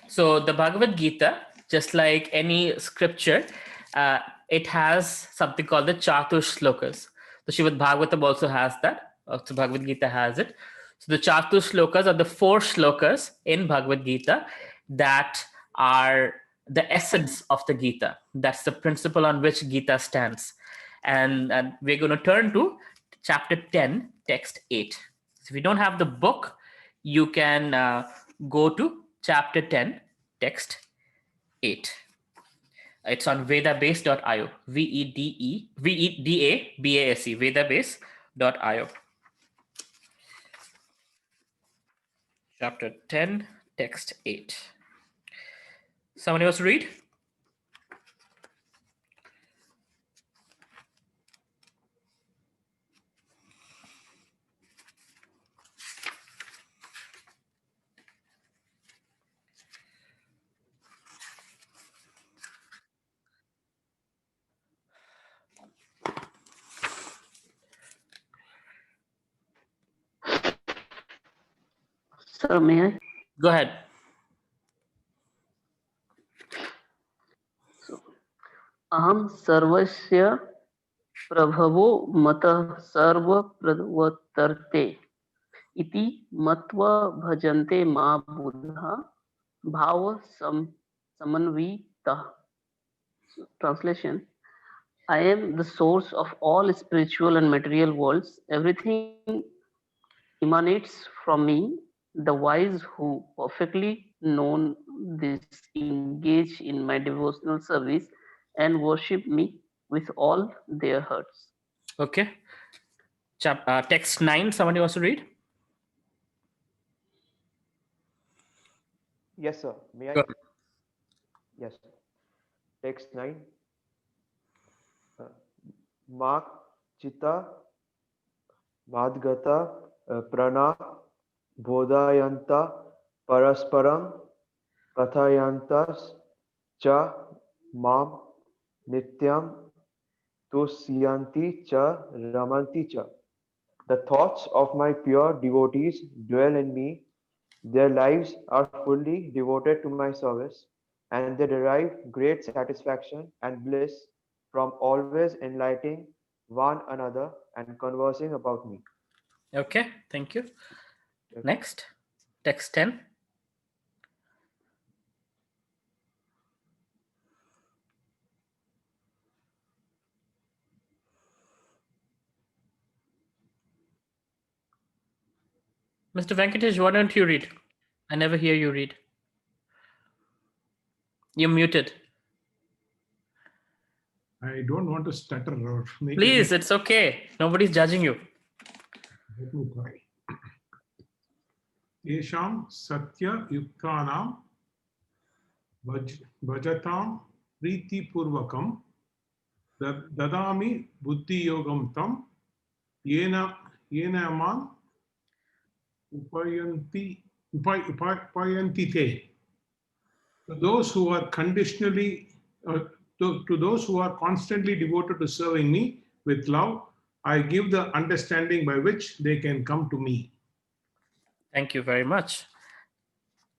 So the Bhagavad Gita, just like any scripture, it has something called the Chatur Shlokas. The Srimad Bhagavatam also has that. So Bhagavad Gita has it. So the Chatur Shlokas are the 4 shlokas in Bhagavad Gita that are the essence of the Gita. That's the principle on which Gita stands. And we're going to turn to chapter 10, text 8. So if you don't have the book, you can go to chapter 10, text 8. It's on vedabase.io, vedabase, vedabase.io. Chapter 10, text 8. Someone else read? Sir, may I? Go ahead. So, aham sarvasya prabhavo matah sarva pradvatarte iti matva bhajante ma buddha bhava samanvita. Translation: I am the source of all spiritual and material worlds. Everything emanates from me. The wise who perfectly know this engage in my devotional service and worship me with all their hearts. Okay. Text 9, someone wants to read? Yes, sir. May I? Go ahead. Yes. Text 9. Mak Chita Madgata Prana Bodhayanta Parasparam Kathayantas Cha Mam Nityam Tusyanti Cha Ramanti Cha. The thoughts of my pure devotees dwell in me. Their lives are fully devoted to my service, and they derive great satisfaction and bliss from always enlightening one another and conversing about me. Okay, thank you. Okay. Next, text 10. Mr. Venkatesh, why don't you read? I never hear you read. You're muted. I don't want to stutter or make Please, any. it's okay. Nobody's judging you. Let me try. Yesham Satya Yuktanam Bhajatam Priti Purvakam Dadami Buddhi Yogam Tam Yena Aman Upayanti Te. To those who are conditionally, to those who are constantly devoted to serving me with love, I give the understanding by which they can come to me. Thank you very much.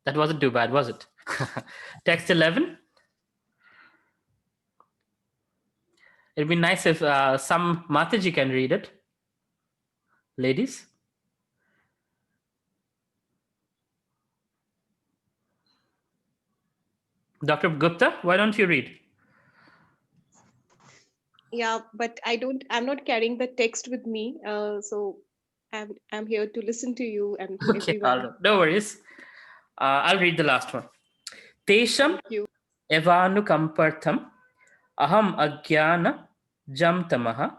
That wasn't too bad, was it? Text 11. It'd be nice if some Mataji can read it. Ladies. Dr. Gupta, why don't you read? Yeah, but I'm not carrying the text with me. So I'm here to listen to you and to Okay, everyone. no worries. I'll read the last one. Tesham Thank you. evanukampartham aham ajnana jamtamaha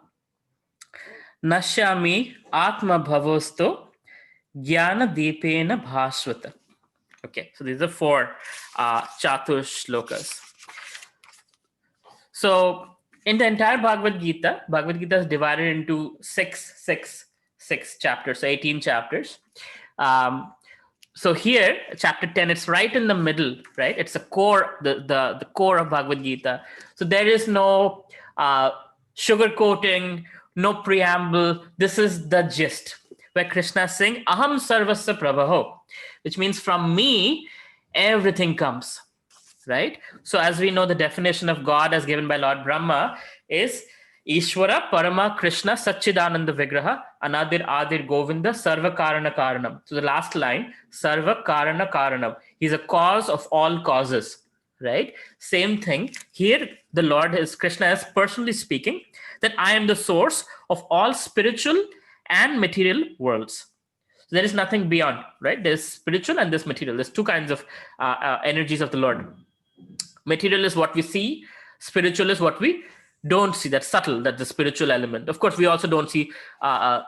nashyami atma bhavosto jnana deepena bhaswata. Okay, so these are 4 Chatur shlokas. So in the entire Bhagavad Gita is divided into 6 chapters, so 18 chapters. So here, chapter 10, it's right in the middle, right? It's the core, the core of Bhagavad Gita. So there is no sugarcoating, no preamble. This is the gist, where Krishna is saying, Aham sarvasya prabhaho, which means from me, everything comes, right? So as we know, the definition of God as given by Lord Brahma is Ishvara Parama Krishna Satchidananda Vigraha Anadir Adir Govinda Sarva Karana Karanam. So the last line, Sarva Karana Karanam. He's a cause of all causes, right? Same thing here. The Lord is Krishna is personally speaking that I am the source of all spiritual and material worlds. So there is nothing beyond, right? There's spiritual and there's material. There's two kinds of energies of the Lord. Material is what we see. Spiritual is what we don't see. That's subtle. That's the spiritual element. Of course, we also don't see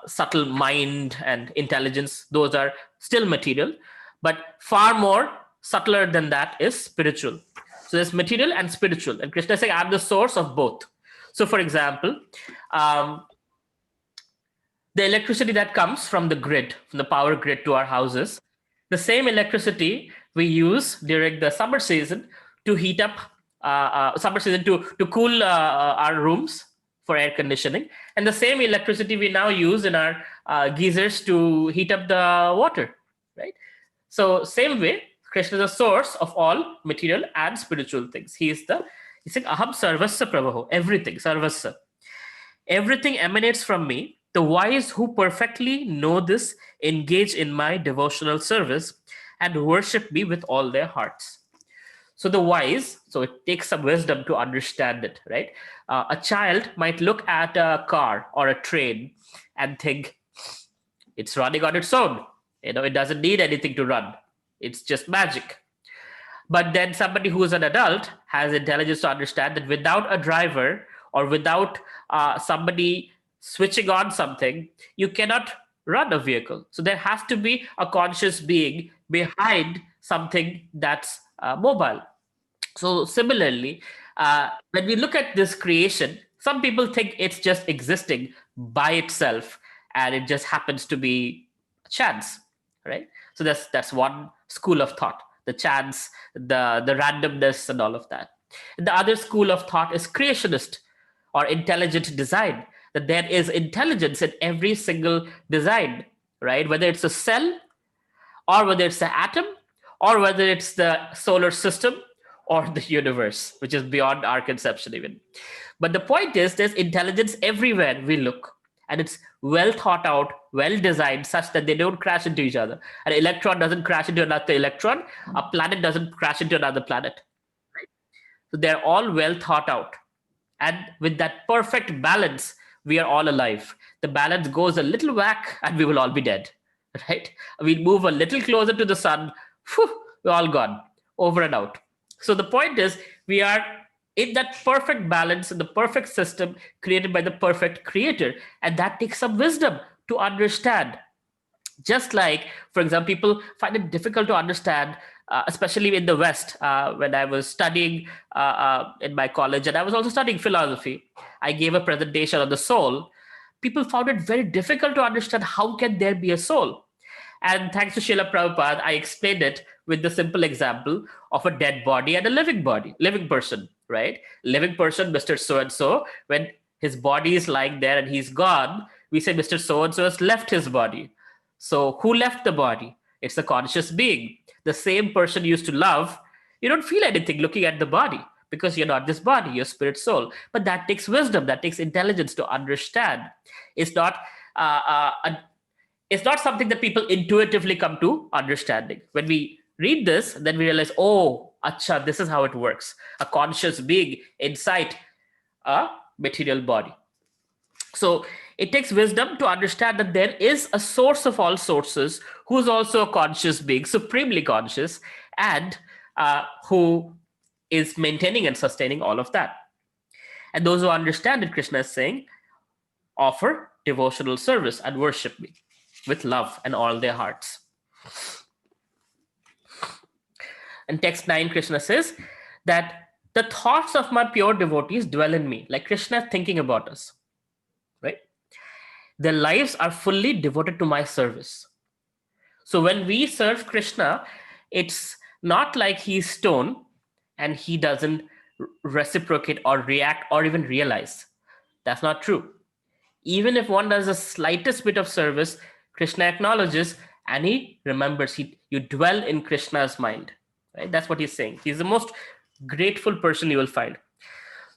subtle mind and intelligence. Those are still material, but far more subtler than that is spiritual. So there's material and spiritual. And Krishna is saying, I'm the source of both. So for example, the electricity that comes from the grid, from the power grid to our houses, the same electricity we use during the summer season to heat up, to cool our rooms for air conditioning, and the same electricity we now use in our geysers to heat up the water, right? So same way, Krishna is the source of all material and spiritual things. He's saying, Aham Sarvasya Prabhaho, everything, Sarvasya. Everything emanates from me. The wise who perfectly know this engage in my devotional service and worship me with all their hearts. So the wise, so it takes some wisdom to understand it, right? A child might look at a car or a train and think it's running on its own. You know, it doesn't need anything to run. It's just magic. But then somebody who is an adult has intelligence to understand that without a driver or without somebody switching on something, you cannot run a vehicle. So there has to be a conscious being behind something that's mobile. So similarly, when we look at this creation, some people think it's just existing by itself and it just happens to be chance, right? So that's one school of thought, the chance, the randomness and all of that. And the other school of thought is creationist or intelligent design, that there is intelligence in every single design, right? Whether it's a cell or whether it's the atom or whether it's the solar system or the universe, which is beyond our conception even. But the point is there's intelligence everywhere we look, and it's well thought out, well designed such that they don't crash into each other. An electron doesn't crash into another electron, a planet doesn't crash into another planet. Right? So they're all well thought out. And with that perfect balance, we are all alive. The balance goes a little whack and we will all be dead, right? We move a little closer to the sun, whew, we're all gone, over and out. So the point is, we are in that perfect balance, in the perfect system created by the perfect creator. And that takes some wisdom to understand. Just like, for example, people find it difficult to understand, especially in the West. When I was studying in my college, and I was also studying philosophy, I gave a presentation on the soul. People found it very difficult to understand how can there be a soul. And thanks to Srila Prabhupada, I explained it with the simple example of a dead body and a living body, living person, right? Living person, Mr. So-and-so, when his body is lying there and he's gone, we say Mr. So-and-so has left his body. So who left the body? It's a conscious being. The same person you used to love, you don't feel anything looking at the body because you're not this body, you're spirit soul. But that takes wisdom, that takes intelligence to understand. It's not it's not something that people intuitively come to understanding. When we read this, then we realize, oh, acha, this is how it works. A conscious being inside a material body. So it takes wisdom to understand that there is a source of all sources who is also a conscious being, supremely conscious, and who is maintaining and sustaining all of that. And those who understand it, Krishna is saying, offer devotional service and worship me with love and all their hearts. In text 9, Krishna says that the thoughts of my pure devotees dwell in me, like Krishna is thinking about us, right? Their lives are fully devoted to my service. So when we serve Krishna, it's not like he's stone and he doesn't reciprocate or react or even realize. That's not true. Even if one does the slightest bit of service, Krishna acknowledges and he remembers. You dwell in Krishna's mind. right? That's what he's saying. He's the most grateful person you will find.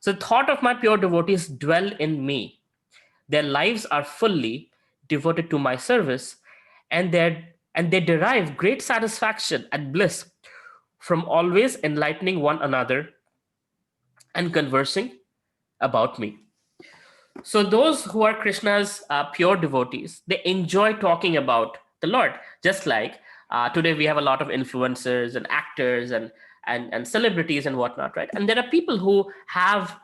So the thought of my pure devotees dwell in me. Their lives are fully devoted to my service, and they derive great satisfaction and bliss from always enlightening one another and conversing about me. So those who are Krishna's pure devotees, they enjoy talking about the Lord. Just like today we have a lot of influencers and actors and celebrities and whatnot, right? And there are people who have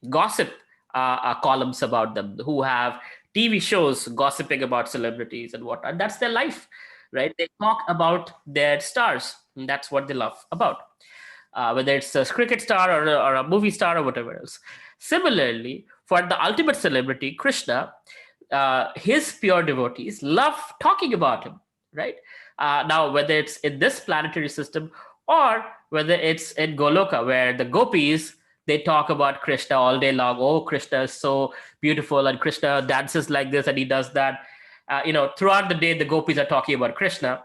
gossip columns about them, who have TV shows gossiping about celebrities and whatnot. That's their life, right? They talk about their stars, and that's what they love about. Whether it's a cricket star or a movie star or whatever else. Similarly, for the ultimate celebrity, Krishna, his pure devotees love talking about him, right? Now, whether it's in this planetary system or whether it's in Goloka, where the gopis, they talk about Krishna all day long. Oh, Krishna is so beautiful, and Krishna dances like this, and he does that. Throughout the day, the gopis are talking about Krishna.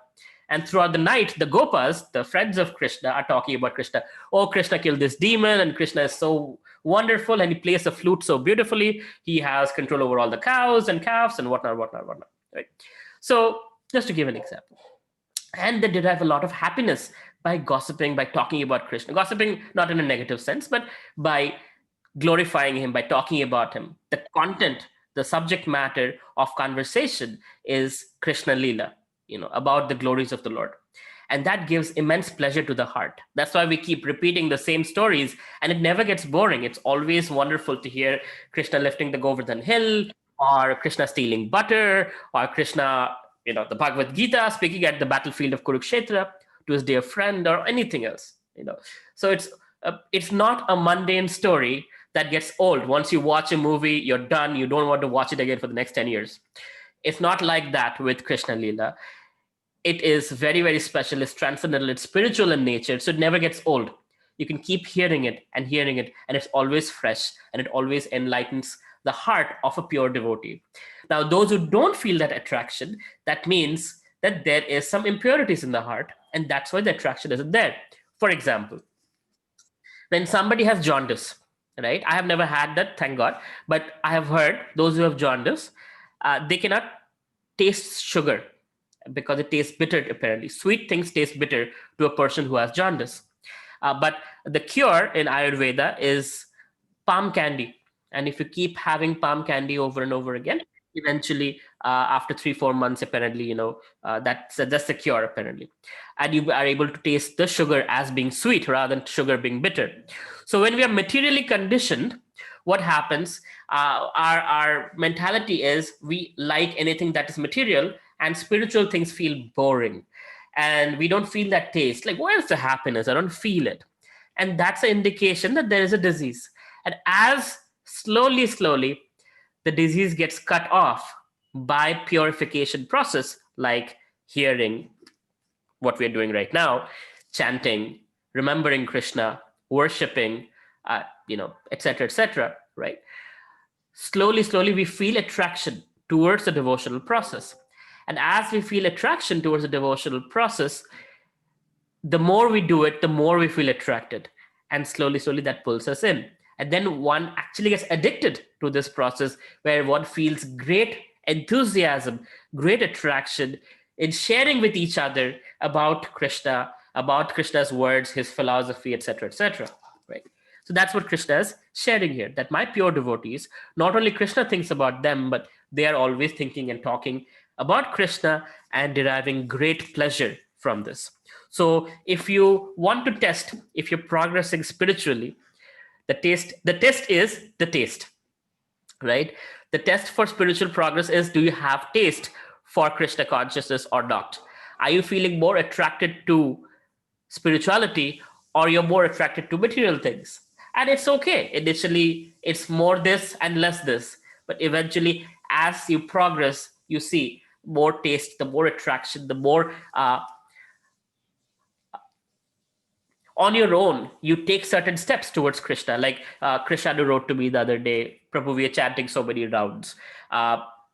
And throughout the night, the Gopas, the friends of Krishna, are talking about Krishna. Oh, Krishna killed this demon, and Krishna is so wonderful, and he plays the flute so beautifully. He has control over all the cows and calves and whatnot. Right? So, just to give an example. And they derive a lot of happiness by gossiping, by talking about Krishna. Gossiping, not in a negative sense, but by glorifying him, by talking about him. The content, the subject matter of conversation is Krishna Leela, about the glories of the Lord. And that gives immense pleasure to the heart. That's why we keep repeating the same stories, and it never gets boring. It's always wonderful to hear Krishna lifting the Govardhan hill, or Krishna stealing butter, or Krishna, the Bhagavad Gita speaking at the battlefield of Kurukshetra to his dear friend, or anything else. So it's not a mundane story that gets old. Once you watch a movie, you're done. You don't want to watch it again for the next 10 years. It's not like that with Krishna Leela. It is very, very special. It's transcendental. It's spiritual in nature. So it never gets old. You can keep hearing it, and it's always fresh, and it always enlightens the heart of a pure devotee. Now, those who don't feel that attraction, that means that there is some impurities in the heart, and that's why the attraction isn't there. For example, when somebody has jaundice, right? I have never had that, thank God, but I have heard those who have jaundice, they cannot taste sugar because it tastes bitter, apparently. Sweet things taste bitter to a person who has jaundice. But the cure in Ayurveda is palm candy. And if you keep having palm candy over and over again, eventually after 3-4 months, apparently, that's the cure, apparently. And you are able to taste the sugar as being sweet rather than sugar being bitter. So when we are materially conditioned, what happens, our mentality is we like anything that is material, and spiritual things feel boring. And we don't feel that taste. Like, where's the happiness? I don't feel it. And that's an indication that there is a disease. And as slowly, the disease gets cut off by purification process, like hearing what we're doing right now, chanting, remembering Krishna, worshiping, etc., right? Slowly, we feel attraction towards the devotional process. And as we feel attraction towards the devotional process, the more we do it, the more we feel attracted. And slowly, that pulls us in. And then one actually gets addicted to this process, where one feels great enthusiasm, great attraction in sharing with each other about Krishna, about Krishna's words, his philosophy, etc., right? So that's what Krishna is sharing here, that my pure devotees, not only Krishna thinks about them, but they are always thinking and talking about Krishna and deriving great pleasure from this. So if you want to test if you're progressing spiritually, the test is the taste, right? The test for spiritual progress is, do you have taste for Krishna consciousness or not? Are you feeling more attracted to spirituality, or you're more attracted to material things? And it's okay. Initially, it's more this and less this. But eventually, as you progress, you see more taste, the more attraction, the more on your own, you take certain steps towards Krishna. Like Krishna wrote to me the other day, Prabhu, we are chanting so many rounds.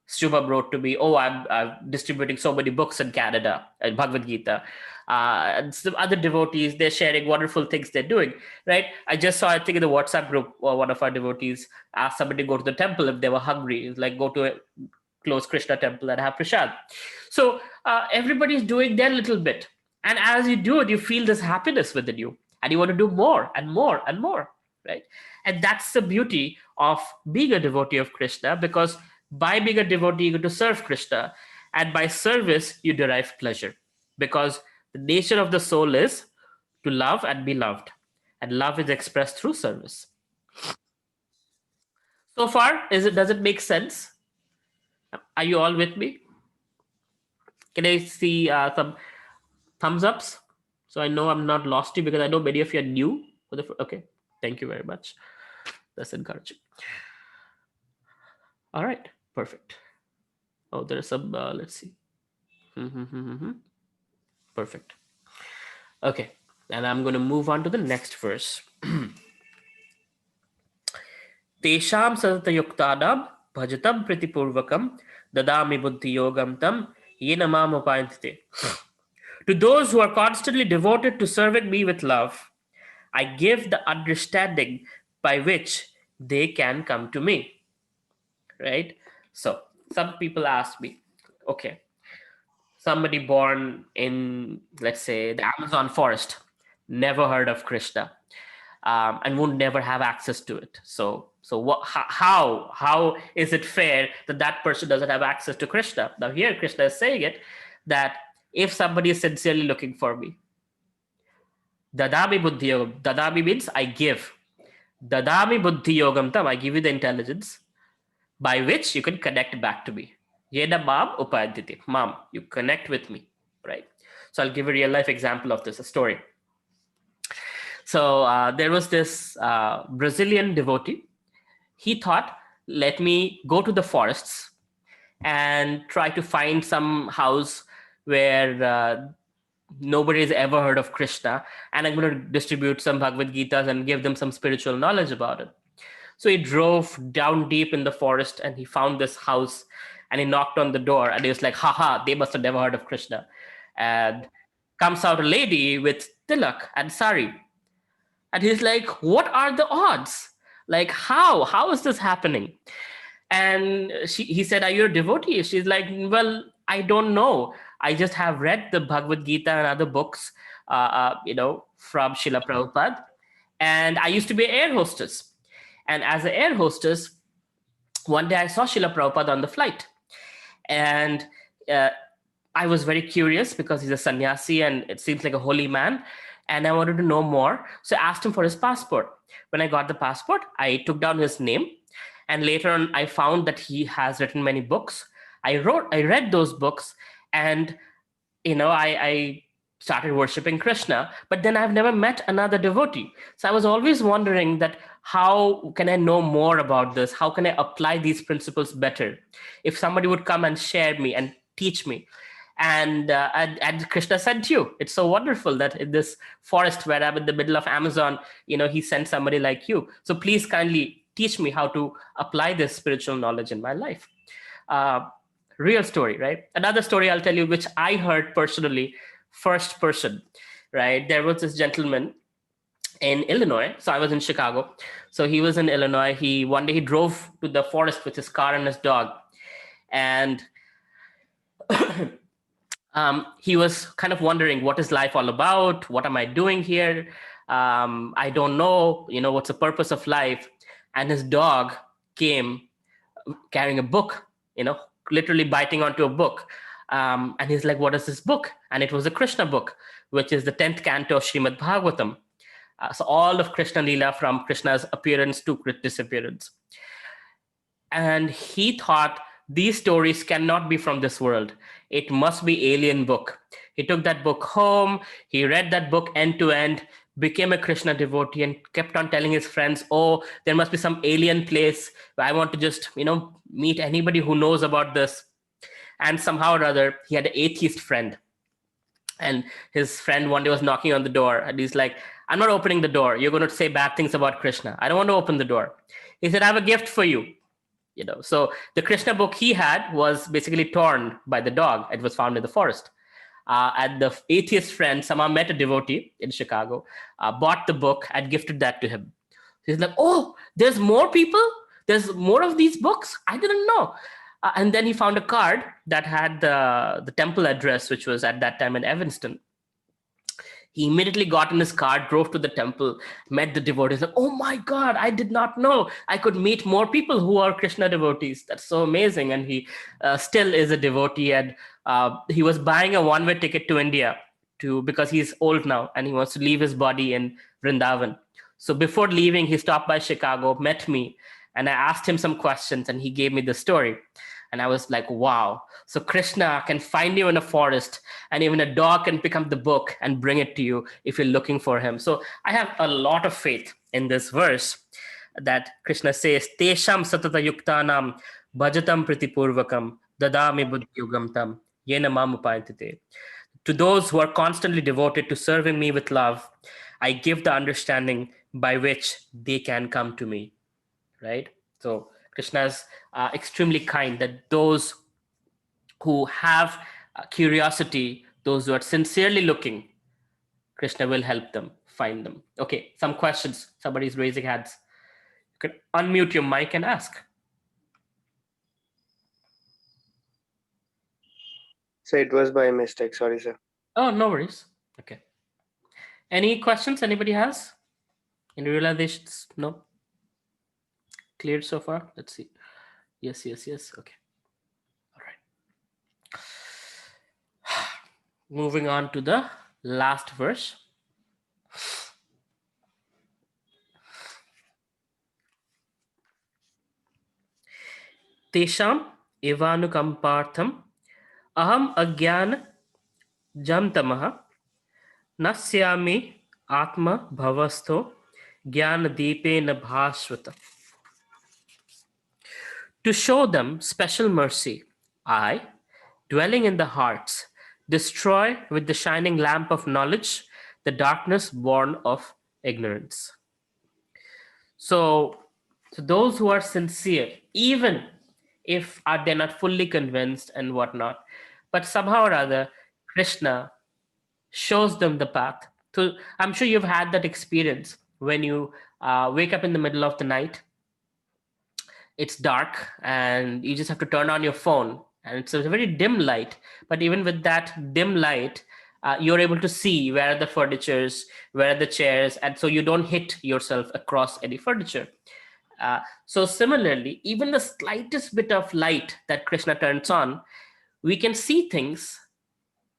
Shubham wrote to me, oh, I'm distributing so many books in Canada, Bhagavad Gita. And some other devotees, they're sharing wonderful things they're doing, right? I just saw, I think in the WhatsApp group, one of our devotees asked somebody to go to the temple if they were hungry, like go to a close Krishna temple and have prasad. So everybody's doing their little bit. And as you do it, you feel this happiness within you and you want to do more and more and more, right? And that's the beauty of being a devotee of Krishna, because by being a devotee, you get to serve Krishna. And by service, you derive pleasure, because the nature of the soul is to love and be loved. And love is expressed through service. So far, does it make sense? Are you all with me? Can I see some thumbs ups? So I know I'm not lost you, because I know many of you are new. Okay, thank you very much. That's encouraging. All right, perfect. Oh, there's some, let's see. Perfect. Okay, and I'm going to move on to the next verse. Tesham satatayuktanam bhajatam pritipurvakam dadami buddhi yogam tam yena mam upayantite. To those who are constantly devoted to serving me with love, I give the understanding by which they can come to me. Right? So some people ask me, okay, somebody born in, let's say, the Amazon forest, never heard of Krishna, and would never have access to it. So how is it fair that that person doesn't have access to Krishna? Now here Krishna is saying it, that if somebody is sincerely looking for me, dadami buddhi yogam, dadami means I give. Dadami buddhi yogam tam, I give you the intelligence by which you can connect back to me. Yena mam upayantite. Mam, you connect with me, right? So I'll give a real life example of this, a story. So there was this Brazilian devotee. He thought, let me go to the forests and try to find some house where nobody has ever heard of Krishna, and I'm going to distribute some Bhagavad Gitas and give them some spiritual knowledge about it. So he drove down deep in the forest and he found this house and he knocked on the door and he was like, haha, they must have never heard of Krishna. And comes out a lady with tilak and sari. And he's like, what are the odds? Like, how is this happening? And he said, are you a devotee? She's like, well, I don't know. I just have read the Bhagavad Gita and other books, from Srila Prabhupada. And I used to be an air hostess. And as an air hostess, one day I saw Srila Prabhupada on the flight. And I was very curious because he's a sannyasi and it seems like a holy man. And I wanted to know more. So I asked him for his passport. When I got the passport, I took down his name. And later on, I found that he has written many books. I read those books, and I started worshiping Krishna. But then I've never met another devotee. So I was always wondering that how can I know more about this? How can I apply these principles better? If somebody would come and share me and teach me. And Krishna sent you. It's so wonderful that in this forest where I'm in the middle of Amazon, he sent somebody like you. So please kindly teach me how to apply this spiritual knowledge in my life. Real story, right? Another story I'll tell you, which I heard personally, first person, right? There was this gentleman in Illinois. So I was in Chicago. So he was in Illinois. One day he drove to the forest with his car and his dog. And he was kind of wondering, what is life all about? What am I doing here? I don't know, what's the purpose of life? And his dog came carrying a book, literally biting onto a book. And he's like, what is this book? And it was a Krishna book, which is the 10th canto of Srimad Bhagavatam. So all of Krishna Leela, from Krishna's appearance to disappearance. And he thought these stories cannot be from this world. It must be alien book. He took that book home. He read that book end to end, became a Krishna devotee, and kept on telling his friends, oh, there must be some alien place where I want to just, meet anybody who knows about this. And somehow or other, he had an atheist friend. And his friend one day was knocking on the door. And he's like, I'm not opening the door. You're going to say bad things about Krishna. I don't want to open the door. He said, I have a gift for you. So the Krishna book he had was basically torn by the dog. It was found in the forest. And the atheist friend somehow met a devotee in Chicago, bought the book and gifted that to him. He's like, oh, there's more people? There's more of these books? I didn't know. And then he found a card that had the temple address, which was at that time in Evanston. He immediately got in his car, drove to the temple, met the devotees. Like, oh my God, I did not know I could meet more people who are Krishna devotees. That's so amazing. And he still is a devotee. And he was buying a one-way ticket to India because he's old now and he wants to leave his body in Vrindavan. So before leaving, he stopped by Chicago, met me, and I asked him some questions and he gave me the story. And I was like, wow. So Krishna can find you in a forest, and even a dog can pick up the book and bring it to you if you're looking for him. So I have a lot of faith in this verse that Krishna says, Tesham satata yuktanam bhajatam pritipurvakam dadami buddhyugam tam yena mam upayantite. To those who are constantly devoted to serving me with love, I give the understanding by which they can come to me, right? So Krishna is extremely kind, that those who have curiosity, those who are sincerely looking, Krishna will help them find them. Okay, some questions. Somebody's raising hands. You can unmute your mic and ask. So it was by mistake. Sorry, sir. Oh, no worries. Okay. Any questions anybody has? Any realizations? No? Cleared so far? Let's see. Yes. Okay. All right. Moving on to the last verse. Tesham evanukampartham aham agyan jamtamaha nasyami atma bhavasto jnana deepena bhasvata. To show them special mercy, I, dwelling in the hearts, destroy with the shining lamp of knowledge the darkness born of ignorance. So those who are sincere, even if they're not fully convinced and whatnot, but somehow or other, Krishna shows them the path. So I'm sure you've had that experience when you wake up in the middle of the night. It's dark and you just have to turn on your phone, and it's a very dim light. But even with that dim light, you're able to see where are the furnitures, where are the chairs, and so you don't hit yourself across any furniture. So similarly, even the slightest bit of light that Krishna turns on, we can see things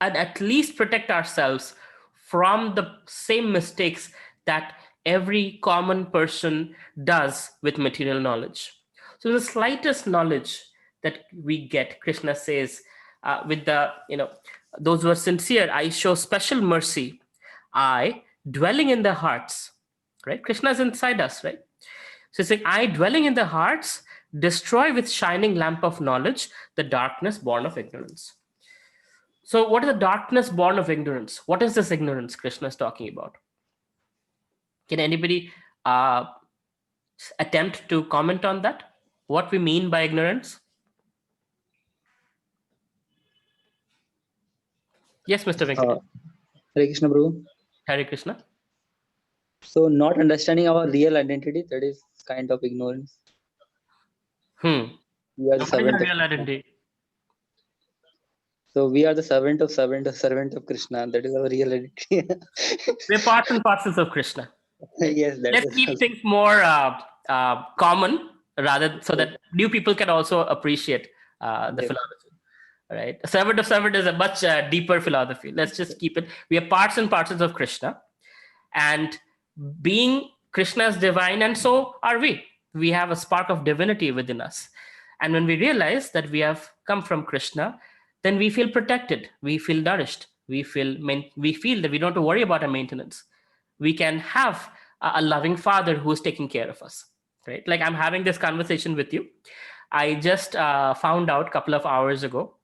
and at least protect ourselves from the same mistakes that every common person does with material knowledge. So the slightest knowledge that we get, Krishna says, with those who are sincere, I show special mercy. I, dwelling in their hearts, right? Krishna is inside us, right? So he's saying, I, dwelling in the hearts, destroy with shining lamp of knowledge the darkness born of ignorance. So what is the darkness born of ignorance? What is this ignorance Krishna is talking about? Can anybody attempt to comment on that? What we mean by ignorance? Yes, Mr. Venkat. Hare Krishna, Prabhu. Hare Krishna. So not understanding our real identity, that is kind of ignorance. We are the What is servant your of real Krishna. identity? So we are the servant of Krishna. That is our real identity. We're parts and parcels of Krishna. Yes, that Let's is keep things more common, rather, so that new people can also appreciate the Yes. philosophy. All right. Servant of servant is a much deeper philosophy. Let's just keep it. We are parts and parcels of Krishna, and being Krishna's divine, and so are we. We have a spark of divinity within us. And when we realize that we have come from Krishna, then we feel protected, we feel nourished, we feel that we don't have to worry about our maintenance. We can have a loving father who is taking care of us, right? Like I'm having this conversation with you. I just found out a couple of hours ago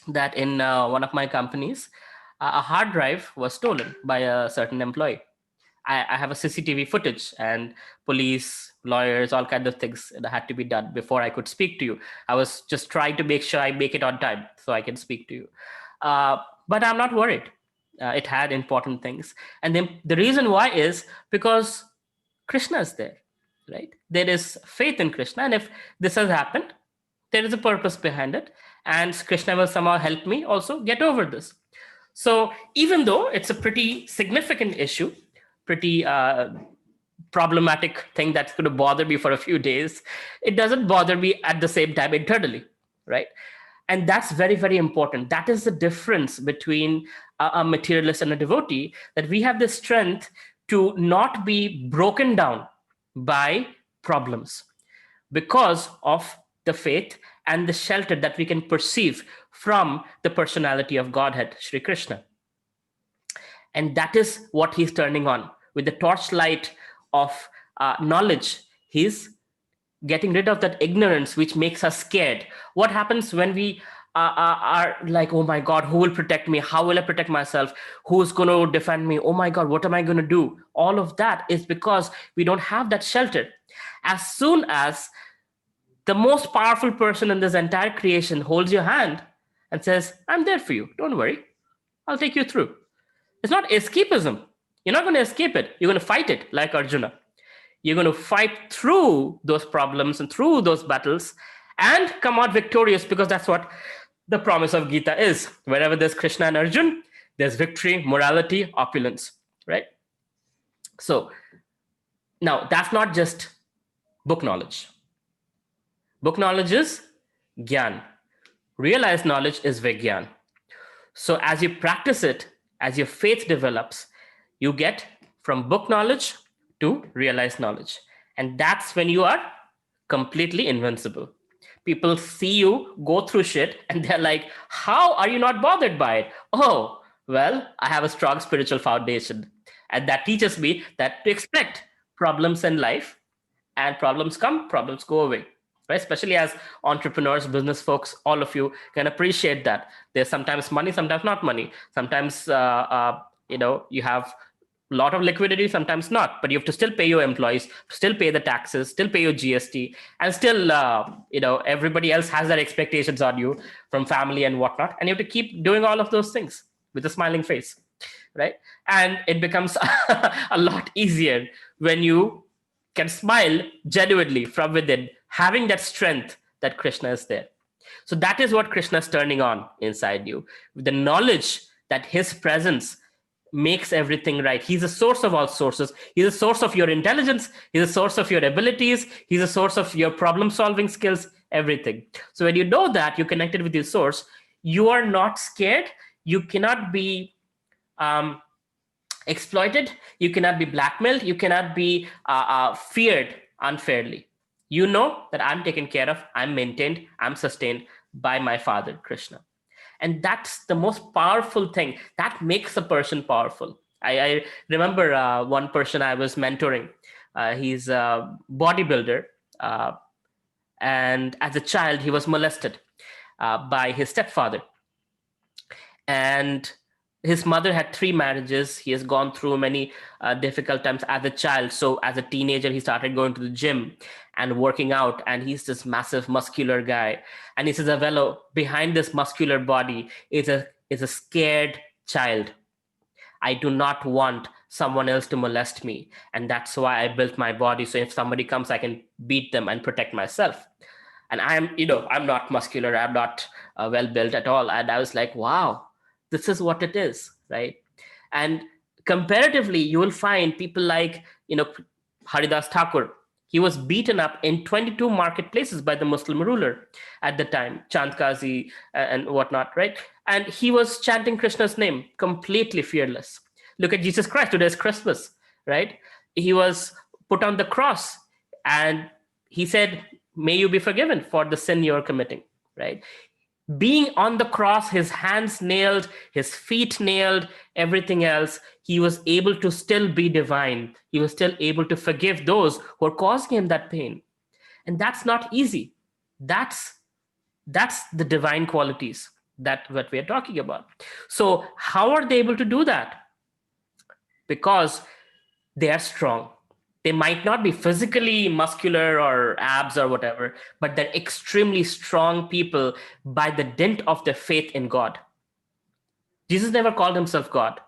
that in one of my companies, a hard drive was stolen by a certain employee. I have a CCTV footage, and police, lawyers, all kinds of things that had to be done before I could speak to you. I was just trying to make sure I make it on time so I can speak to you. But I'm not worried. It had important things. And then the reason why is because Krishna is there, right? There is faith in Krishna. And if this has happened, there is a purpose behind it. And Krishna will somehow help me also get over this. So even though it's a pretty significant issue, pretty problematic thing that's going to bother me for a few days, it doesn't bother me at the same time internally, right? And that's very, very important. That is the difference between a materialist and a devotee, that we have the strength to not be broken down by problems because of the faith and the shelter that we can perceive from the personality of Godhead, Sri Krishna. And that is what he's turning on. With the torchlight of knowledge, he's getting rid of that ignorance which makes us scared. What happens when we are like, oh my God, who will protect me? How will I protect myself? Who's going to defend me? Oh my God, what am I going to do? All of that is because we don't have that shelter. As soon as the most powerful person in this entire creation holds your hand and says, I'm there for you. Don't worry. I'll take you through. It's not escapism. You're not going to escape it. You're going to fight it like Arjuna. You're going to fight through those problems and through those battles and come out victorious, because that's what the promise of Gita is. Wherever there's Krishna and Arjun, there's victory, morality, opulence, right? So now that's not just book knowledge. Book knowledge is Gyan. Realized knowledge is Vigyan. So as you practice it, as your faith develops, you get from book knowledge to realized knowledge. And that's when you are completely invincible. People see you go through shit and they're like, how are you not bothered by it? Oh, well, I have a strong spiritual foundation. And that teaches me that to expect problems in life, and problems come, problems go away. Right? Especially as entrepreneurs, business folks, all of you can appreciate that. There's sometimes money, sometimes not money. Sometimes, you have a lot of liquidity, sometimes not, but you have to still pay your employees, still pay the taxes, still pay your GST, and still, everybody else has their expectations on you from family and whatnot. And you have to keep doing all of those things with a smiling face, right? And it becomes a lot easier when you can smile genuinely from within, having that strength that Krishna is there. So that is what Krishna is turning on inside you. The knowledge that his presence makes everything right. He's a source of all sources. He's a source of your intelligence. He's a source of your abilities. He's a source of your problem-solving skills, everything. So when you know that you're connected with your source, you are not scared. You cannot be exploited. You cannot be blackmailed. You cannot be feared unfairly. You know that I'm taken care of, I'm maintained, I'm sustained by my Father, Krishna. And that's the most powerful thing. That makes a person powerful. I remember one person I was mentoring. He's a bodybuilder. And as a child, he was molested by his stepfather. And his mother had 3 marriages. He has gone through many difficult times as a child. So as a teenager, he started going to the gym and working out. And he's this massive muscular guy. And he says, Avello, behind this muscular body is a scared child. I do not want someone else to molest me. And that's why I built my body. So if somebody comes, I can beat them and protect myself. And I'm not muscular. I'm not well built at all. And I was like, wow. This is what it is, right? And comparatively, you will find people like, Haridas Thakur. He was beaten up in 22 marketplaces by the Muslim ruler at the time, Chand Kazi and whatnot, right? And he was chanting Krishna's name, completely fearless. Look at Jesus Christ. Today is Christmas, right? He was put on the cross and he said, may you be forgiven for the sin you're committing, right? Being on the cross, his hands nailed, his feet nailed, everything else, he was able to still be divine. He was still able to forgive those who are causing him that pain. And that's not easy. That's the divine qualities that what we are talking about. So how are they able to do that? Because they are strong. They might not be physically muscular or abs or whatever, but they're extremely strong people by the dint of their faith in God. Jesus never called himself God.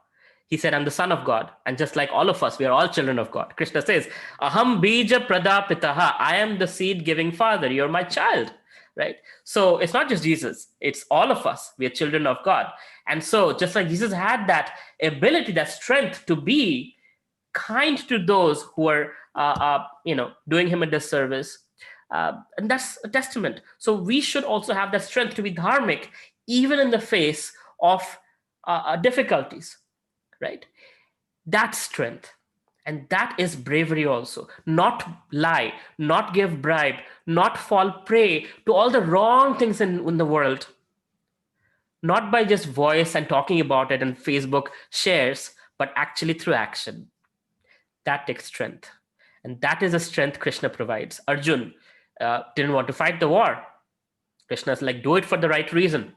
He said, I'm the son of God. And just like all of us, we are all children of God. Krishna says, Aham bija pradapitaha. I am the seed giving father. You're my child, right? So it's not just Jesus. It's all of us. We are children of God. And so just like Jesus had that ability, that strength to be kind to those who are, doing him a disservice, and that's a testament. So we should also have that strength to be dharmic, even in the face of difficulties, right? That's strength. And that is bravery also. Not lie, not give bribe, not fall prey to all the wrong things in the world. Not by just voice and talking about it and Facebook shares, but actually through action. That takes strength. And that is a strength Krishna provides. Arjun didn't want to fight the war. Krishna's like, do it for the right reason.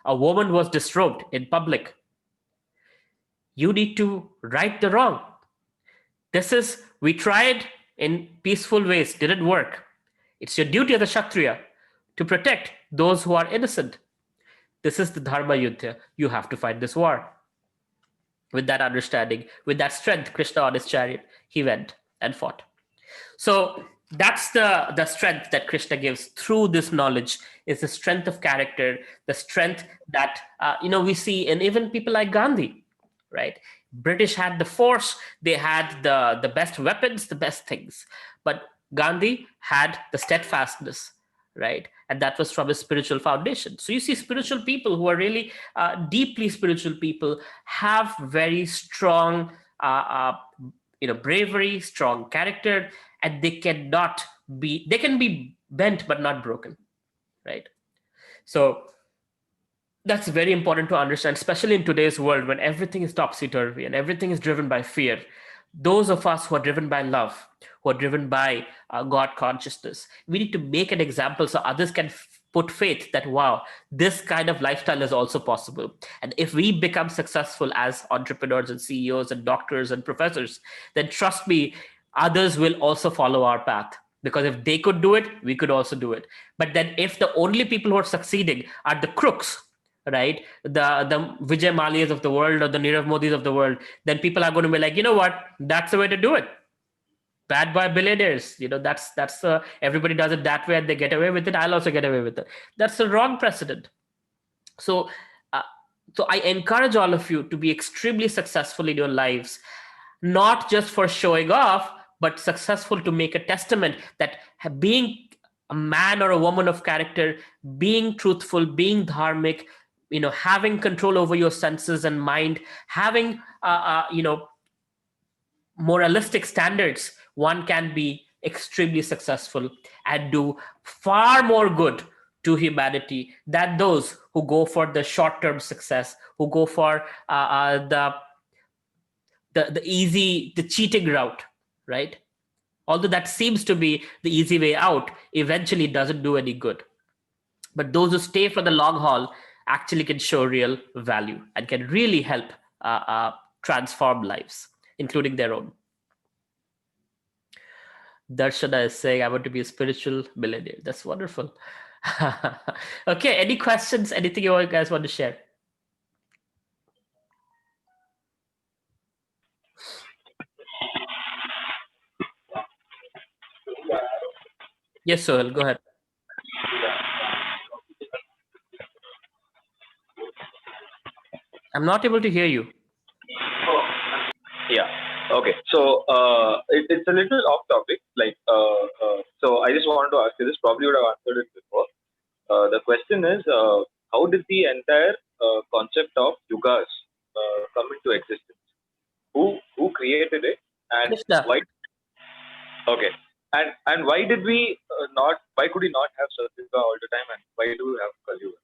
A woman was disrobed in public. You need to right the wrong. We tried in peaceful ways, didn't work. It's your duty as a Kshatriya to protect those who are innocent. This is the Dharma Yuddha. You have to fight this war. With that understanding, with that strength, Krishna on his chariot, he went and fought. So that's the strength that Krishna gives through this knowledge, is the strength of character, the strength that we see in even people like Gandhi, right? British had the force, they had the best weapons, the best things, but Gandhi had the steadfastness, right? And that was from his spiritual foundation. So you see spiritual people who are really deeply spiritual people have very strong bravery, strong character, and they can be bent but not broken, right? So that's very important to understand, especially in today's world when everything is topsy-turvy and everything is driven by fear. Those of us who are driven by love, who are driven by God consciousness, we need to make an example so others can put faith that, wow, this kind of lifestyle is also possible. And if we become successful as entrepreneurs and CEOs and doctors and professors, then trust me, others will also follow our path. Because if they could do it, we could also do it. But then if the only people who are succeeding are the crooks, right, the Vijay Malias of the world or the Nirav Modis of the world, then people are going to be like, you know what, that's the way to do it. Bad boy billionaires, that's everybody does it that way and they get away with it, I'll also get away with it. That's the wrong precedent. So I encourage all of you to be extremely successful in your lives, not just for showing off, but successful to make a testament that being a man or a woman of character, being truthful, being dharmic, having control over your senses and mind, having moralistic standards, one can be extremely successful and do far more good to humanity than those who go for the short-term success, who go for the easy, the cheating route, right? Although that seems to be the easy way out, eventually doesn't do any good. But those who stay for the long haul actually can show real value and can really help transform lives, including their own. Darshana is saying, I want to be a spiritual millionaire. That's wonderful. Okay, any questions? Anything you guys want to share? Yes, Sohel, go ahead. I'm not able to hear you. Yeah. Okay. So it's a little off topic. So I just wanted to ask you this. Probably would have answered it before. The question is, how did the entire concept of yugas come into existence? Who created it, and Krishna. why? Okay. And why did we not? Why could we not have Satyuga all the time, and why do we have Kali Yuga?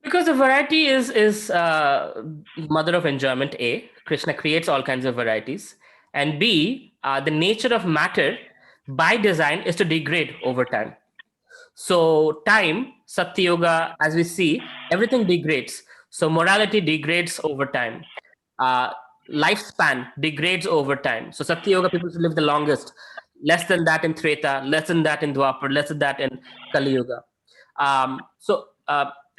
Because the variety is mother of enjoyment. A, Krishna creates all kinds of varieties, and B, the nature of matter by design is to degrade over time. So time, Satya Yoga, as we see, everything degrades. So morality degrades over time. lifespan degrades over time. So Satya Yoga people live the longest, less than that in Treta, less than that in Dwapar, less than that in Kali Yuga.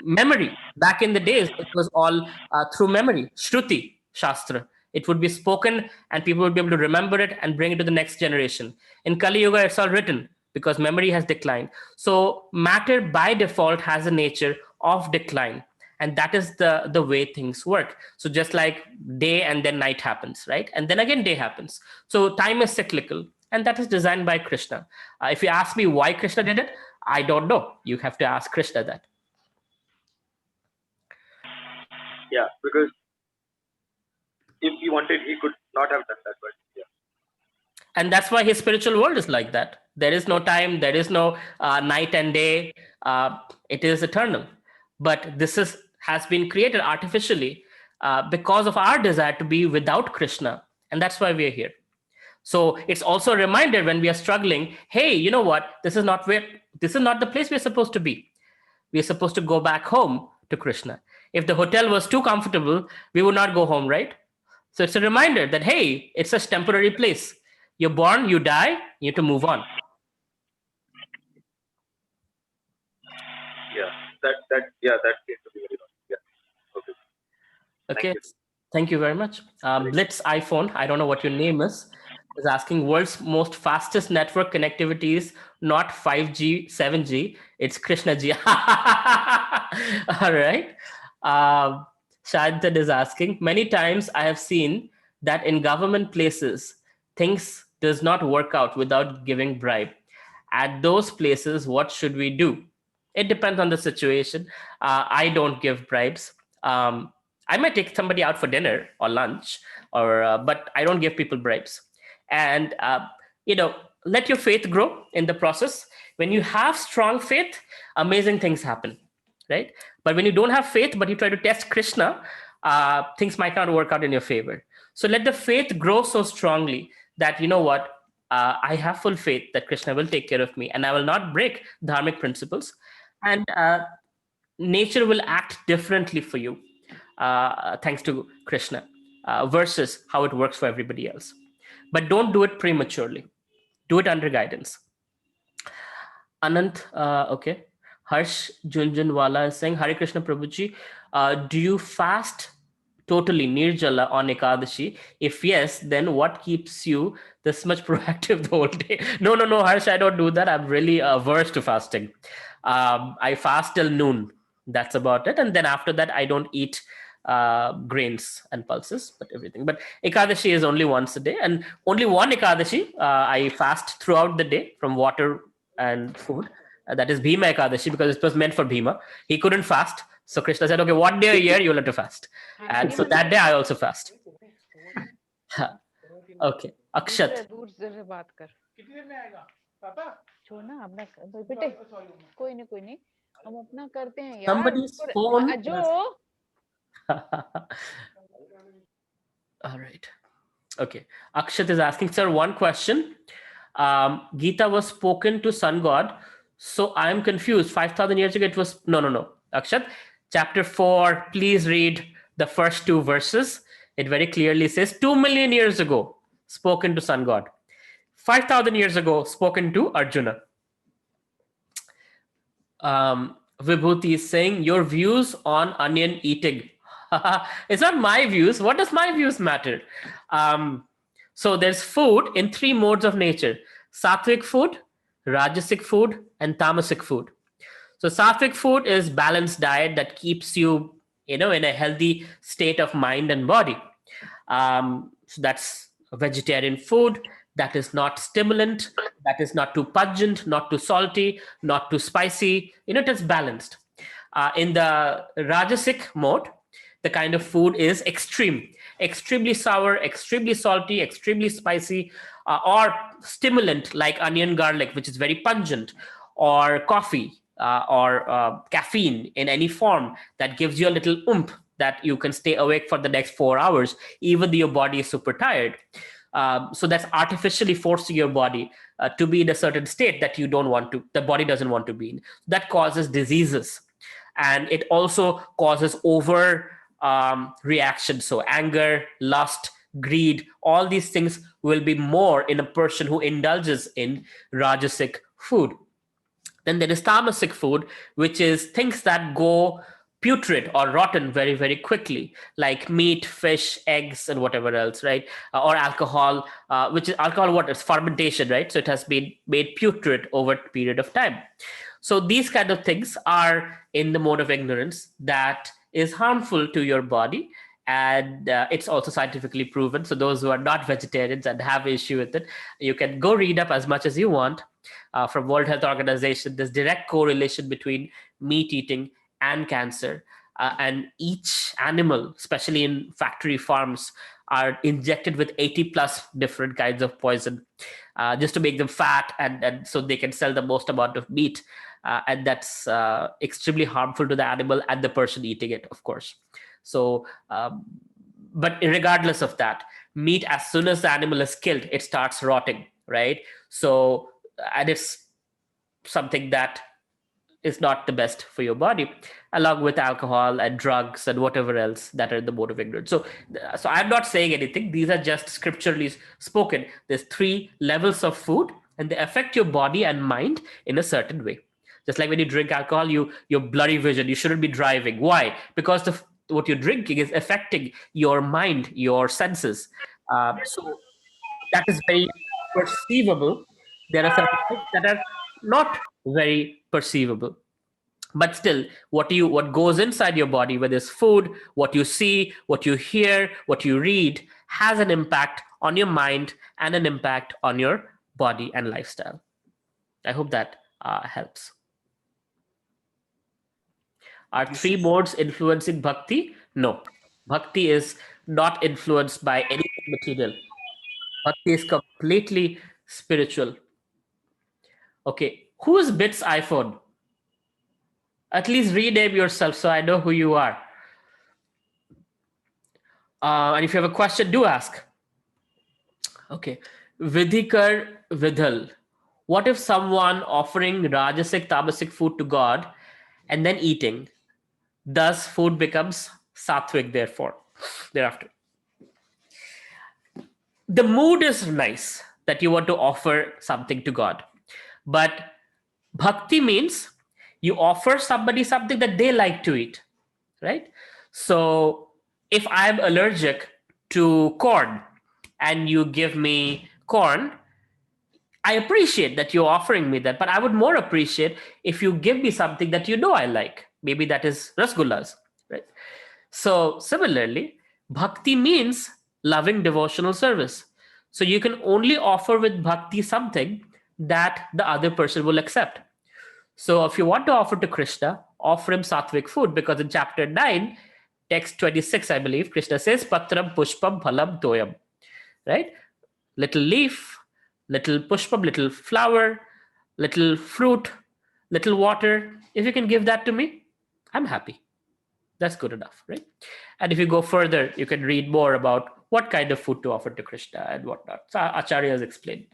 Memory, back in the days, it was all through memory, Shruti, Shastra. It would be spoken and people would be able to remember it and bring it to the next generation. In Kali Yuga, it's all written because memory has declined. So matter by default has a nature of decline. And that is the way things work. So just like day and then night happens, right? And then again day happens. So time is cyclical, and that is designed by Krishna. If you ask me why Krishna did it, I don't know. You have to ask Krishna that. Yeah, because if he wanted, he could not have done that, but yeah. And that's why his spiritual world is like that. There is no time, there is no night and day. It is eternal. But this has been created artificially because of our desire to be without Krishna. And that's why we are here. So it's also a reminder when we are struggling, hey, you know what? This is not the place we're supposed to be. We're supposed to go back home to Krishna. If the hotel was too comfortable, we would not go home, right? So it's a reminder that, hey, it's a temporary place. You're born, you die, you have to move on. Yeah, that seems to be very nice. Yeah. Okay. Okay. Thank you very much. Blitz iPhone, I don't know what your name is asking, world's most fastest network connectivity is not 5G, 7G, it's Krishna Ji. All right. Shadid is asking, many times I have seen that in government places, things does not work out without giving bribe. At those places, what should we do? It depends on the situation. I don't give bribes. I might take somebody out for dinner or lunch, but I don't give people bribes. And, let your faith grow in the process. When you have strong faith, amazing things happen, right? But when you don't have faith, but you try to test Krishna, things might not work out in your favor. So let the faith grow so strongly that, you know what, I have full faith that Krishna will take care of me and I will not break dharmic principles. And nature will act differently for you, thanks to Krishna, versus how it works for everybody else. But don't do it prematurely. Do it under guidance. Anant, okay. Harsh Junjunwala is saying, Hare Krishna Prabhuji, do you fast totally Nirjala on Ekadashi? If yes, then what keeps you this much proactive the whole day? No, Harsh, I don't do that. I'm really averse to fasting. I fast till noon. That's about it. And then after that, I don't eat grains and pulses, but everything. But Ekadashi is only once a day, and only one Ekadashi I fast throughout the day from water and food. That is Bhima Ekadashi, because it was meant for Bhima. He couldn't fast. So Krishna said, okay, one day a year you'll have to fast. And so that day I also fast. Okay. Akshat. Somebody's phone. All right. Okay. Akshat is asking, sir, one question. Gita was spoken to sun god. So I'm confused. 5,000 years ago, it was... No. Akshat, chapter 4, please read the first 2 verses. It very clearly says 2 million years ago, spoken to sun god. 5,000 years ago, spoken to Arjuna. Vibhuti is saying, your views on onion eating. It's not my views. What does my views matter? So there's food in 3 modes of nature: sattvic food, rajasic food, and tamasic food. So sattvic food is balanced diet that keeps you, in a healthy state of mind and body. So that's vegetarian food. That is not stimulant. That is not too pungent, not too salty, not too spicy. It is balanced. In the rajasic mode, the kind of food is extremely sour, extremely salty, extremely spicy, or stimulant like onion garlic, which is very pungent, or coffee, or caffeine in any form that gives you a little oomph that you can stay awake for the next 4 hours, even though your body is super tired. So that's artificially forcing your body to be in a certain state that you don't want to, the body doesn't want to be in. That causes diseases. And it also causes over reaction. So anger, lust, greed, all these things will be more in a person who indulges in Rajasic food. Then there is tamasic food, which is things that go putrid or rotten very, very quickly, like meat, fish, eggs, and whatever else, right? Or alcohol, which is alcohol, what is fermentation, right? So it has been made putrid over a period of time. So these kind of things are in the mode of ignorance that is harmful to your body. And it's also scientifically proven. So those who are not vegetarians and have issue with it, you can go read up as much as you want. From World Health Organization, there's direct correlation between meat eating and cancer. And each animal, especially in factory farms, are injected with 80 plus different kinds of poison just to make them fat and so they can sell the most amount of meat. And that's extremely harmful to the animal and the person eating it, of course. So, but regardless of that, meat, as soon as the animal is killed, it starts rotting, right? So, and it's something that is not the best for your body, along with alcohol and drugs and whatever else that are in the mode of ignorance. So I'm not saying anything. These are just scripturally spoken. There's 3 levels of food, and they affect your body and mind in a certain way. Just like when you drink alcohol, your blurry vision, you shouldn't be driving. Why? Because what you're drinking is affecting your mind, your senses. So that is very perceivable. There are certain things that are not very perceivable. But still, what goes inside your body, whether it's food, what you see, what you hear, what you read, has an impact on your mind and an impact on your body and lifestyle. I hope that helps. Are 3 modes influencing bhakti? No. Bhakti is not influenced by anything material. Bhakti is completely spiritual. Okay. Who's Bit's iPhone? At least rename yourself so I know who you are. And if you have a question, do ask. Okay. Vidhikar Vidhal. What if someone offering Rajasic, Tamasic food to God and then eating, thus food becomes sattvic thereafter? The mood is nice that you want to offer something to God. But bhakti means you offer somebody something that they like to eat, right? So if I'm allergic to corn and you give me corn, I appreciate that you're offering me that, but I would more appreciate if you give me something that you know I like. Maybe that is rasgullas, right? So similarly, bhakti means loving devotional service. So you can only offer with bhakti something that the other person will accept. So if you want to offer to Krishna, offer him sattvic food, because in chapter 9, text 26, I believe, Krishna says, Patram pushpam phalam toyam, right? Little leaf, little pushpam, little flower, little fruit, little water. If you can give that to me, I'm happy. That's good enough, right? And if you go further, you can read more about what kind of food to offer to Krishna and whatnot. So Acharya has explained.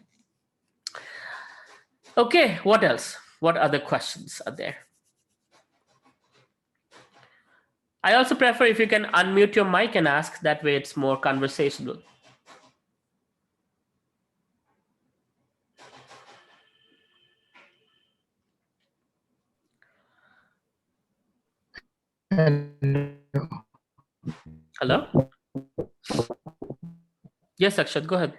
Okay, what else? What other questions are there? I also prefer if you can unmute your mic and ask, that way it's more conversational. Hello? Yes, Akshat, go ahead.